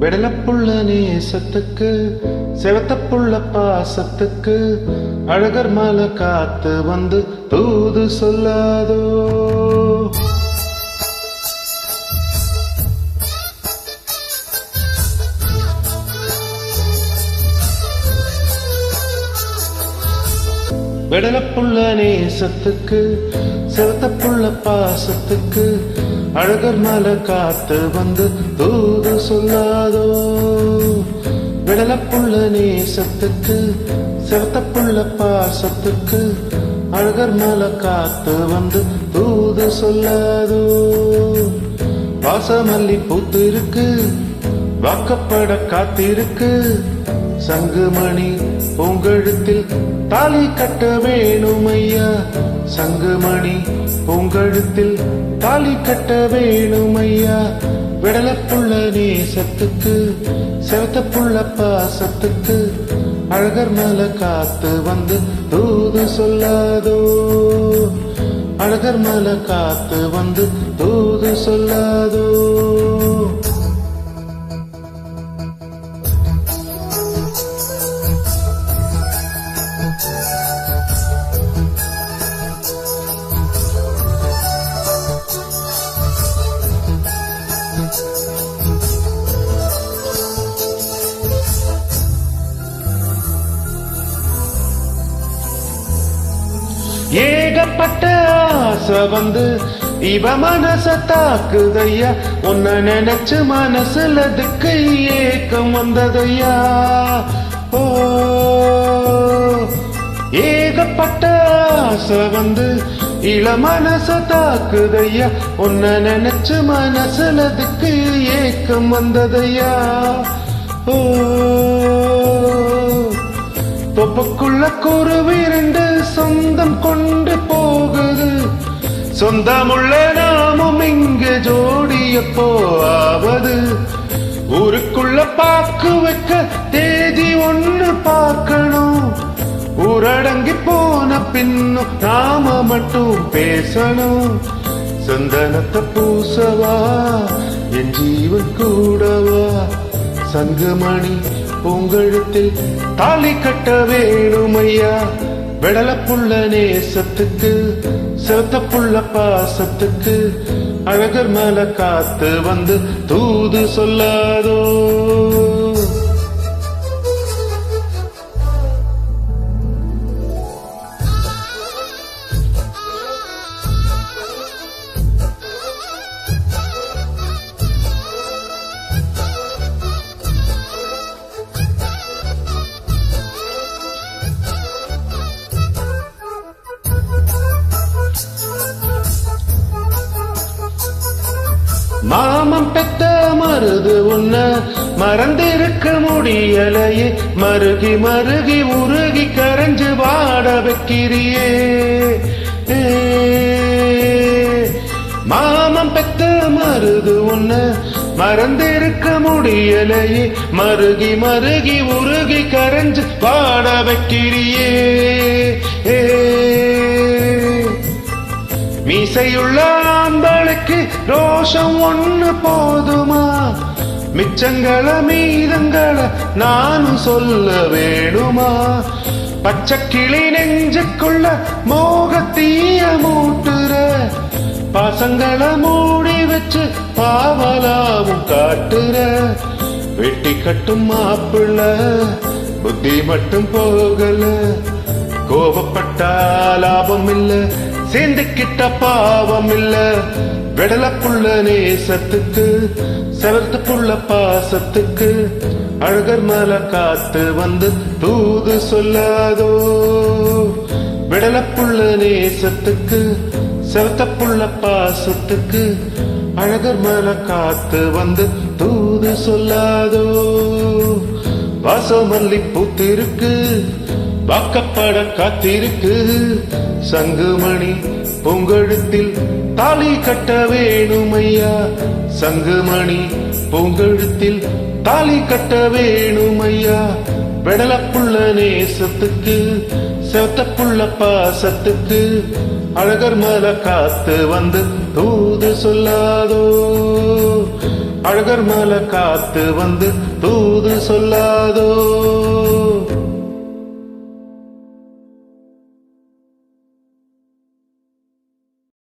வெடலப்புள்ள நேசத்துக்கு செவத்தப்புள்ள பாசத்துக்கு அழகர் மலை காத்து வந்து தூது சொல்லாதோ. வெடலப்புள்ள நேசத்துக்கு செவத்தப்புள்ள பாசத்துக்கு அழகர் மலை காத்து வந்து தூது சொல்லாதோ. வெடலப்புள்ள நேசத்துக்கு செவத்தப்புள்ள பாசத்துக்கு அழகர் மலை காத்து வந்து தூது சொல்லாதோ. வாசமல்லி பூத்து இருக்கு, வாக்கப்பட காத்திருக்கு, சங்குமணி பூங்கழுத்தில் தாலி கட்ட வேணும் ஐயா. சங்குமணி பூங்கழுத்தில் தாலி கட்ட வேணும் ஐயா. வெடலப்புள்ள நேசத்துக்கு செவத்தப்புள்ள பாசத்துக்கு அழகர் மலை காத்து வந்து தூது சொல்லாதோ. அழகர் மலை காத்து வந்து தூது சொல்லாதோ. ஏகப்பட்ட ஆசை வந்து இவ மனச தாக்குதையா. உன்னை நினைச்சு மனசுல திக்கு ஏக்கம் வந்ததையா. ஓ ஏகப்பட்ட ஆசை வந்து இள மனச தாக்குதையா. உன்னை நினைச்சு மனசுல திக்கு ஏக்கம் வந்ததையா. ஓ தொப்புக்குள்ள குருவிரண்டு சொந்தம் கொண்டு போகுது. சொந்தமுள்ள நாமும் இங்கு ஜோடியப்போ ஆவது. ஊருக்குள்ள பாக்கு வைக்க தேதி ஒண்ணு பார்க்கணும். ஊரடங்கி போன பின்னும் நாம மட்டும் பேசணும். சந்தனத்தை பூசவா என் ஜீவன் கூடவா. சங்குமணி பூங்கழுத்தில் தாலி கட்ட வேணும் ஐயா. வெடலப்புள்ள நேசத்துக்கு செவத்தப்புள்ள பாசத்துக்கு அழகர் மலை காத்து வந்து தூது சொல்லாதோ. மாமம் பெத்த மருது உன்ன மறந்திருக்க முடியலையே. மருகி மருகி உருகி கரைஞ்சு வாட வைக்கிறியே. மாமம் பெத்த மருது உன்ன மறந்திருக்க முடியலையே. மருகி மருகி உருகி கரைஞ்சு வாட வைக்கிறியே. மீசையுள்ள ஆம்பளுக்கு ரோஷம் ஒண்ணு போதுமா. மிச்சங்கள மீதங்கள நானும் சொல்ல வேணுமா. பச்சைக்கிளி நெஞ்சுக்குள்ள மோகத்தீய மூட்டுற. பாசங்கள மூடி வச்சு பாவலாவும் காட்டுற. வெட்டி கட்டும் மாப்பிள்ள புத்தி மட்டும் போகல. கோபப்பட்டா லாபம் இல்ல, சேர்ந்துக்கிட்ட பாவம் இல்ல. வெடலப்புள்ள நேசத்துக்கு செவத்தப்புள்ள பாசத்துக்கு அழகர் மலை காத்து வந்து தூது சொல்லாதோ. வெடலப்புள்ள நேசத்துக்கு செவத்தப்புள்ள பாசத்துக்கு அழகர் மலை காத்து வந்து தூது சொல்லாதோ. வாசமல்லி பூத்திருக்கு, வாக்கப்பட காத்திருக்கு, சங்குமணி பூங்கழுத்தில் தாலி கட்ட வேணும் ஐயா. சங்குமணி பூங்கழுத்தில் தாலி கட்ட வேணும் ஐயா. வெடலப்புள்ள நேசத்துக்கு செவத்தப்புள்ள பாசத்துக்கு அழகர் மலை காத்து வந்து தூது சொல்லாதோ. அழகர் மலை காத்து வந்து தூது சொல்லாதோ